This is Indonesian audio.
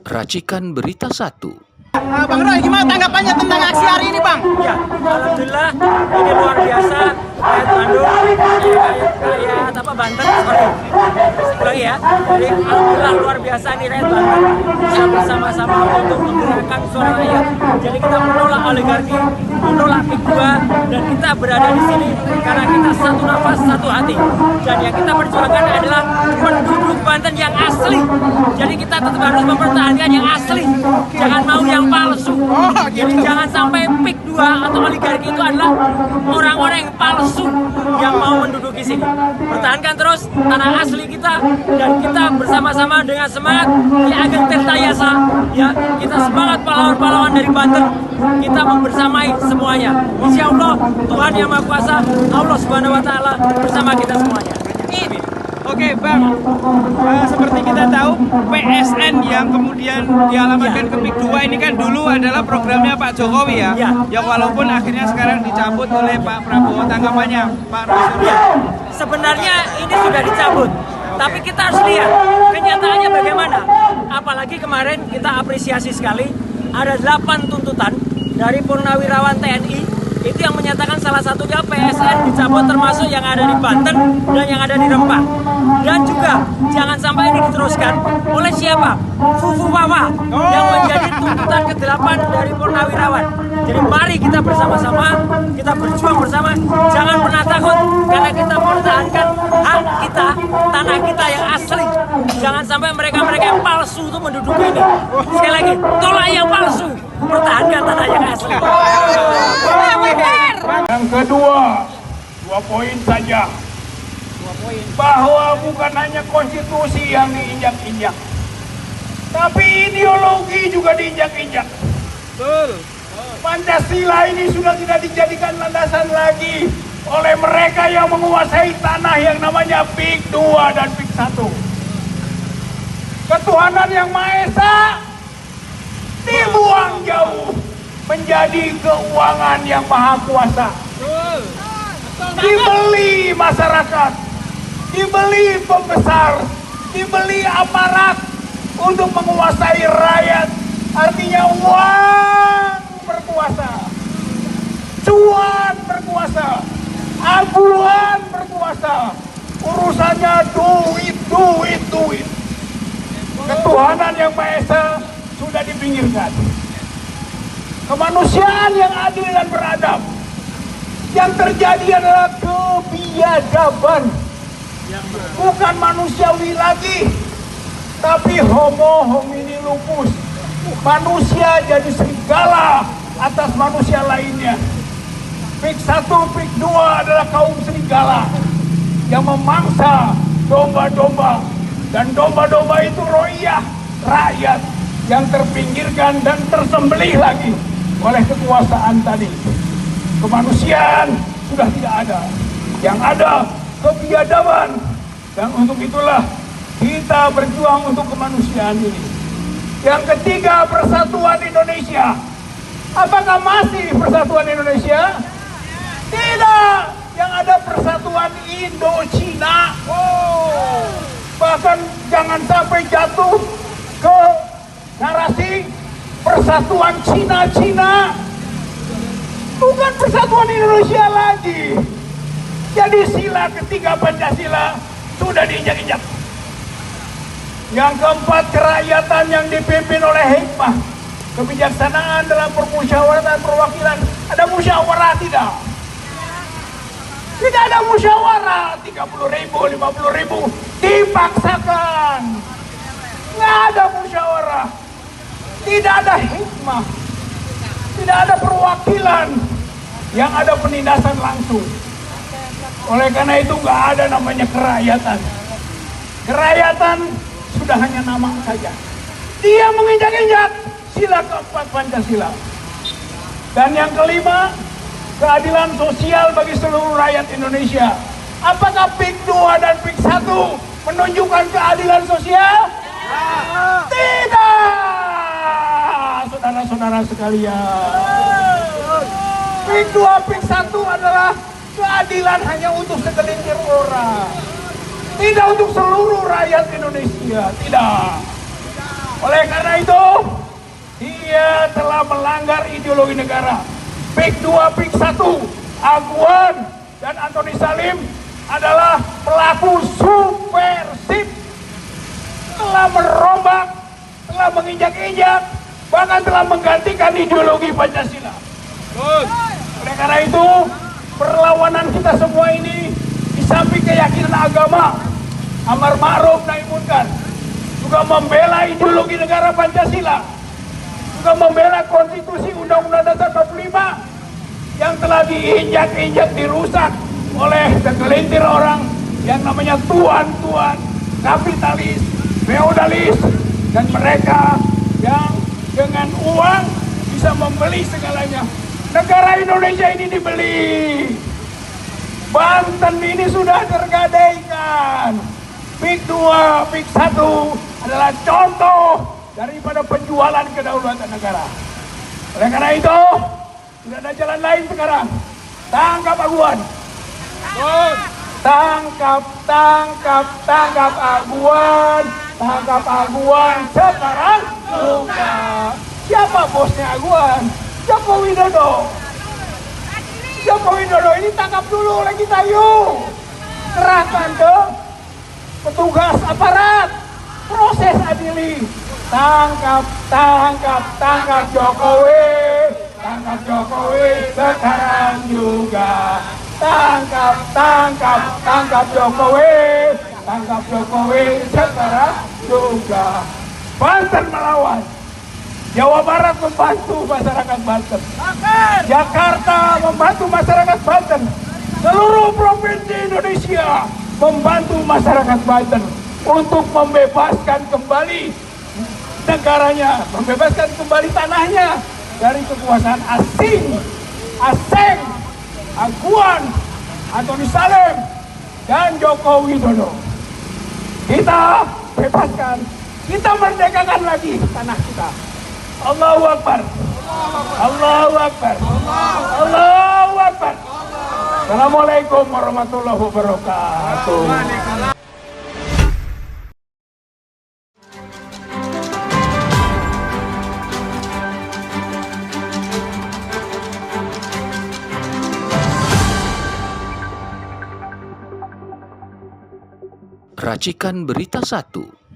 Racikan Berita 1. Bang Roy, gimana tanggapannya tentang aksi hari ini, Bang? Ya, alhamdulillah ini luar biasa. Rakyat Bandung, rakyat Banten, sorry ya. Jadi alhamdulillah luar biasa nih rakyat Banten bisa bersama-sama untuk menggerakkan suara rakyat. Jadi kita menolak oligarki, menolak PIK 2, dan kita berada di sini karena kita satu nafas, satu hati. Dan yang kita perjuangkan adalah penduduk Banten yang asli. Jadi kita tetap harus mempertahankan yang asli, jangan mau yang palsu. Jadi jangan sampai PIK 2 atau oligarki itu adalah orang-orang yang palsu yang mau menduduki sini. Pertahankan terus tanah asli kita, dan kita bersama-sama dengan semangat di Ageng Tirtayasa, ya, kita semangat pahlawan-pahlawan dari Banten, kita membersamai semuanya. Insya Allah Tuhan Yang Maha Kuasa, Allah Subhanahu Wa Taala bersama kita semuanya. Oke, Bang, seperti kita tahu PSN yang kemudian dialamatkan ke PIK 2 ini kan dulu adalah programnya Pak Jokowi ya. Ya walaupun akhirnya sekarang dicabut oleh Pak Prabowo. Tanggapannya Pak Rasul? Ya, sebenarnya ini sudah dicabut, tapi kita harus lihat kenyataannya bagaimana. Apalagi kemarin kita apresiasi sekali ada 8 tuntutan dari purnawirawan TNI itu yang menyatakan salah satunya PSN dicabut, termasuk yang ada di Banten dan yang ada di Rempang. Dan juga jangan sampai ini diteruskan oleh siapa? Fufu Wawa yang menjadi tuntutan ke-8 dari purnawirawan. Jadi mari kita bersama-sama, kita berjuang bersama, jangan pernah takut karena kita mempertahankan hak kita, tanah kita yang asli. Jangan sampai mereka-mereka yang palsu itu menduduki ini. Sekali lagi, tolak yang palsu, pertahankan tanah yang asli. Yang kedua, 2 poin saja. Bahwa bukan hanya konstitusi yang diinjak-injak, tapi ideologi juga diinjak-injak. Betul. Pancasila ini sudah tidak dijadikan landasan lagi oleh mereka yang menguasai tanah yang namanya PIK 2 dan PIK 1. Ketuhanan Yang Maha Esa dibuang jauh menjadi keuangan yang maha kuasa. Dibeli masyarakat, dibeli pembesar, dibeli aparat untuk menguasai rakyat. Artinya uang berkuasa, cuan berkuasa, aguan berkuasa. Urusannya duit, duit, duit. Ketuhanan Yang Maha Esa sudah dipinggirkan. Kemanusiaan yang adil dan beradab. Yang terjadi adalah kebiadaban. Bukan manusiawi lagi, tapi homo homini lupus. Manusia jadi serigala atas manusia lainnya. PIK 1, PIK 2 adalah kaum serigala yang memangsa domba-domba. Dan domba-domba itu roiyah, rakyat yang terpinggirkan dan tersembelih lagi oleh kekuasaan tadi. Kemanusiaan sudah tidak ada. Yang ada kebiadaban. Dan untuk itulah kita berjuang untuk kemanusiaan ini. Yang ketiga, persatuan Indonesia. Apakah masih persatuan Indonesia? Tidak. Yang ada persatuan Indo-Cina. Bahkan jangan sampai jatuh ke narasi persatuan Cina-Cina. Bukan persatuan Indonesia lagi. Jadi sila ketiga Pancasila sudah diinjak-injak. Yang keempat, kerakyatan yang dipimpin oleh hikmah, kebijaksanaan dalam permusyawaratan perwakilan. Ada musyawarah tidak? Tidak ada musyawarah. 30.000, 50.000 dipaksakan. Nggak ada musyawarah. Tidak ada hikmah. Tidak ada perwakilan. Yang ada penindasan langsung. Oleh karena itu nggak ada namanya kerakyatan. Kerakyatan sudah hanya nama saja. Dia menginjak-injak sila keempat Pancasila. Dan yang kelima, keadilan sosial bagi seluruh rakyat Indonesia. Apakah PIK 2 dan PIK 1 menunjukkan keadilan sosial? Tidak, saudara-saudara sekalian. PIK 2, PIK 1 adalah keadilan hanya untuk segelintir orang. Tidak untuk seluruh rakyat Indonesia, tidak. Oleh karena itu, melanggar ideologi negara. PIK 2, PIK 1, Aguan dan Antoni Salim adalah pelaku subversif, telah merombak, telah menginjak-injak, bahkan telah menggantikan ideologi Pancasila. Oleh karena itu, perlawanan kita semua ini di samping keyakinan agama, amar ma'ruf nahi munkar, juga membela ideologi negara Pancasila, juga membela konstitusi Undang-Undang Dasar 45 yang telah diinjak-injak, dirusak oleh segelintir orang yang namanya tuan-tuan kapitalis, feodalis, dan mereka yang dengan uang bisa membeli segalanya. Negara Indonesia ini dibeli. Banten ini sudah tergadaikan. PIK 2, PIK 1 adalah contoh daripada penjualan kedaulatan negara. Oleh karena itu, tidak ada jalan lain sekarang. Tangkap Aguan. Tangkap Aguan. Tangkap Aguan sekarang juga. Siapa bosnya Aguan? Joko Widodo. Joko Widodo ini tangkap dulu oleh kita, yuk. Serahkan ke petugas aparat. Proses adili. Tangkap Jokowi. Tangkap Jokowi sekarang juga. Tangkap Jokowi. Tangkap Jokowi sekarang juga. Banten melawan. Jawa Barat membantu masyarakat Banten. Jakarta membantu masyarakat Banten. Seluruh provinsi Indonesia membantu masyarakat Banten untuk membebaskan kembali negaranya, membebaskan kembali tanahnya dari kekuasaan asing, Aguan, Antoni Salim, dan Joko Widodo. Kita bebaskan, kita merdekakan lagi tanah kita. Allahu Akbar. Allahu Akbar. Allahu Akbar. Assalamualaikum warahmatullahi wabarakatuh. Racikan Berita 1.